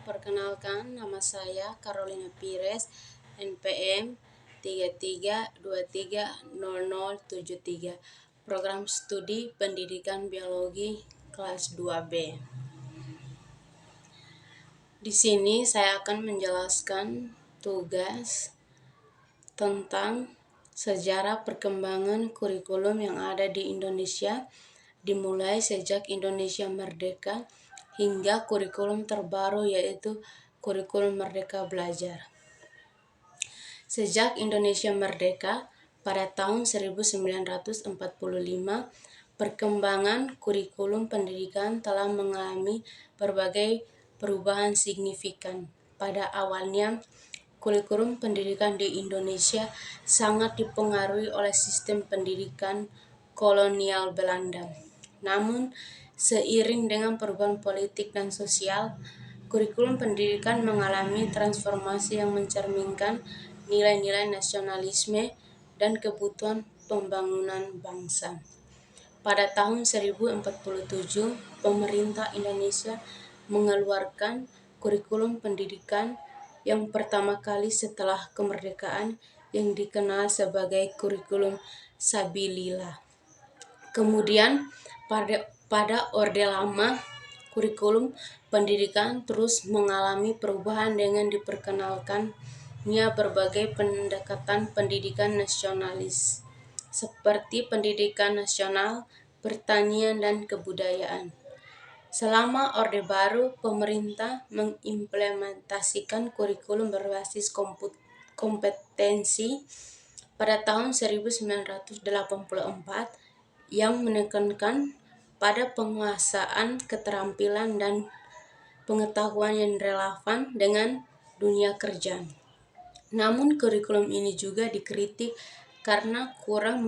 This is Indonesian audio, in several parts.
perkenalkan nama saya Carolina Pires, NPM 33230073, Program Studi Pendidikan Biologi kelas 2B. Di sini saya akan menjelaskan tugas tentang sejarah perkembangan kurikulum yang ada di Indonesia, dimulai sejak Indonesia merdeka hingga kurikulum terbaru yaitu kurikulum Merdeka Belajar. Sejak Indonesia merdeka pada tahun 1945, perkembangan kurikulum pendidikan telah mengalami berbagai perubahan signifikan. Pada awalnya, kurikulum pendidikan di Indonesia sangat dipengaruhi oleh sistem pendidikan kolonial Belanda. Namun, seiring dengan perubahan politik dan sosial, kurikulum pendidikan mengalami transformasi yang mencerminkan nilai-nilai nasionalisme dan kebutuhan pembangunan bangsa. Pada tahun 1047, pemerintah Indonesia mengeluarkan kurikulum pendidikan yang pertama kali setelah kemerdekaan yang dikenal sebagai kurikulum Sabilillah. Kemudian pada Orde Lama, kurikulum pendidikan terus mengalami perubahan dengan diperkenalkannya berbagai pendekatan pendidikan nasionalis, seperti pendidikan nasional, pertanian, dan kebudayaan. Selama Orde Baru, pemerintah mengimplementasikan kurikulum berbasis kompetensi pada tahun 1984 yang menekankan pada penguasaan keterampilan dan pengetahuan yang relevan dengan dunia kerja. Namun kurikulum ini juga dikritik karena kurang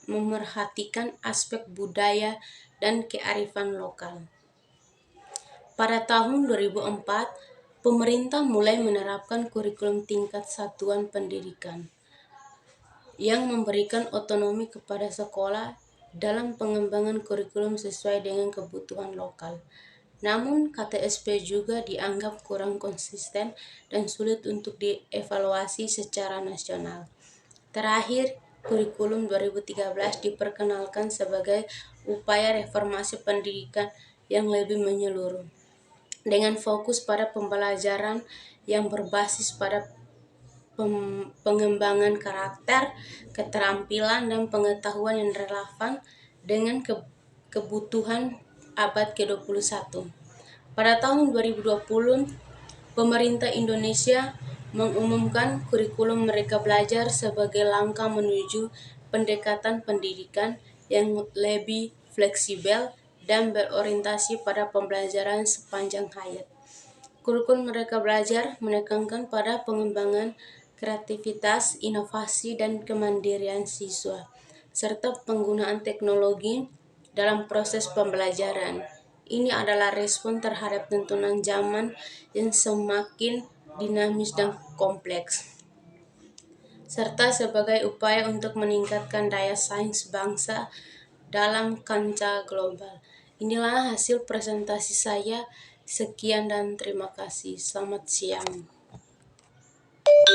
memerhatikan aspek budaya dan kearifan lokal. Pada tahun 2004, pemerintah mulai menerapkan kurikulum tingkat satuan pendidikan yang memberikan otonomi kepada sekolah dalam pengembangan kurikulum sesuai dengan kebutuhan lokal. Namun, KTSP juga dianggap kurang konsisten dan sulit untuk dievaluasi secara nasional. Terakhir, kurikulum 2013 diperkenalkan sebagai upaya reformasi pendidikan yang lebih menyeluruh, dengan fokus pada pembelajaran yang berbasis pada pengembangan karakter, keterampilan, dan pengetahuan yang relevan dengan kebutuhan abad ke-21. Pada tahun 2020, pemerintah Indonesia mengumumkan kurikulum Merdeka Belajar sebagai langkah menuju pendekatan pendidikan yang lebih fleksibel dan berorientasi pada pembelajaran sepanjang hayat. Kurikulum Merdeka Belajar menekankan pada pengembangan kreativitas, inovasi, dan kemandirian siswa, serta penggunaan teknologi dalam proses pembelajaran. Ini adalah respon terhadap tuntunan zaman yang semakin dinamis dan kompleks, serta sebagai upaya untuk meningkatkan daya saing bangsa dalam kancah global. Inilah hasil presentasi saya. Sekian dan terima kasih. Selamat siang.